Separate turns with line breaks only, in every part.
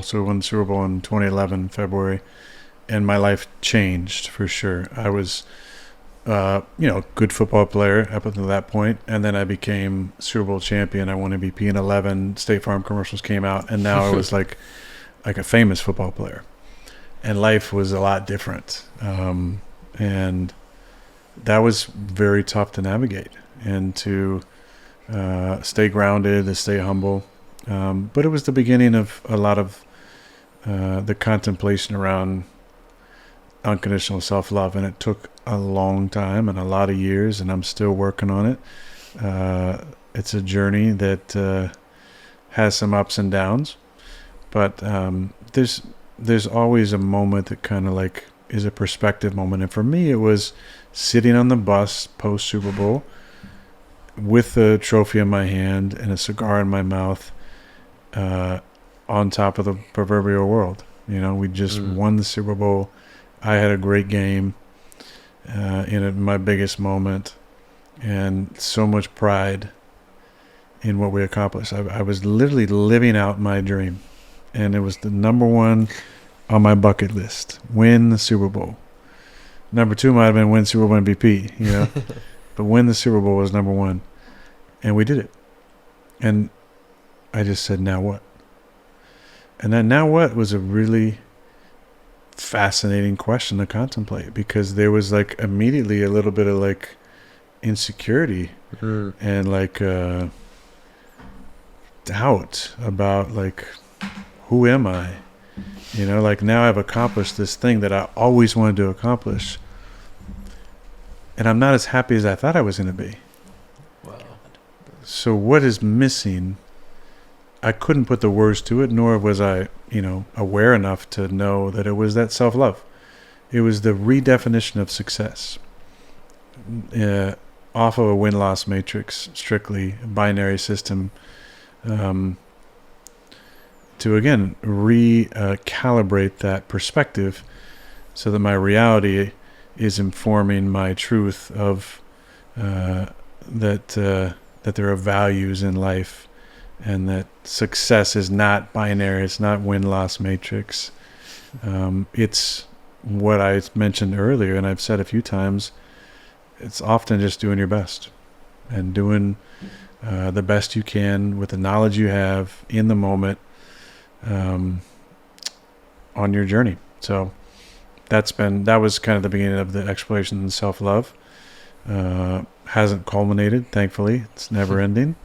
So we won the Super Bowl in 2011, February, and my life changed for sure. I was, good football player up until that point, and then I became Super Bowl champion. I won MVP in 11. State Farm commercials came out, and now I was like a famous football player, and life was a lot different. And that was very tough to navigate and to stay grounded, to stay humble. But it was the beginning of a lot of the contemplation around unconditional self-love, and it took a long time and a lot of years, and I'm still working on it. It's a journey that has some ups and downs, but there's always a moment that kind of like is a perspective moment. And for me, it was sitting on the bus post Super Bowl with a trophy in my hand and a cigar in my mouth, on top of the proverbial world. We just won the Super Bowl. I had a great game in my biggest moment, and so much pride in what we accomplished. I was literally living out my dream, and it was the number one on my bucket list: win the Super Bowl. Number two might have been win Super Bowl MVP, but win the Super Bowl was number one, and we did it. And I just said, now what? And that now what was a really fascinating question to contemplate, because there was like immediately a little bit of like insecurity and like doubt about like, who am I? Like now I've accomplished this thing that I always wanted to accomplish, and I'm not as happy as I thought I was going to be.
Wow.
So what is missing? I couldn't put the words to it, nor was I, aware enough to know that it was that self-love. It was the redefinition of success, off of a win-loss matrix, strictly binary system, to again recalibrate that perspective, so that my reality is informing my truth of that there are values in life. And that success is not binary. It's not win-loss matrix. It's what I mentioned earlier, and I've said a few times. It's often just doing your best and doing the best you can with the knowledge you have in the moment, on your journey. So that was kind of the beginning of the exploration in self-love. Hasn't culminated, thankfully. It's never ending.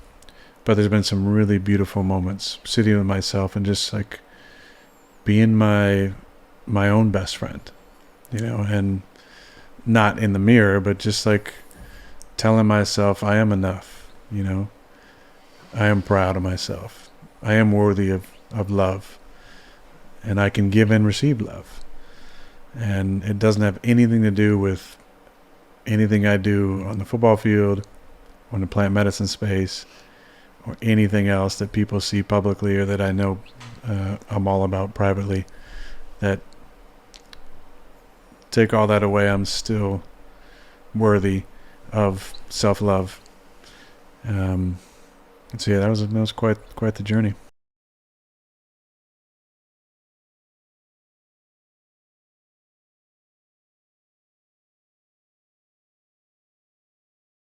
But there's been some really beautiful moments sitting with myself and just like being my own best friend, and not in the mirror, but just like telling myself I am enough, I am proud of myself. I am worthy of love, and I can give and receive love. And it doesn't have anything to do with anything I do on the football field or in the plant medicine space, or anything else that people see publicly or that I know I'm all about privately. That take all that away, I'm still worthy of self-love. So yeah, that was quite the journey.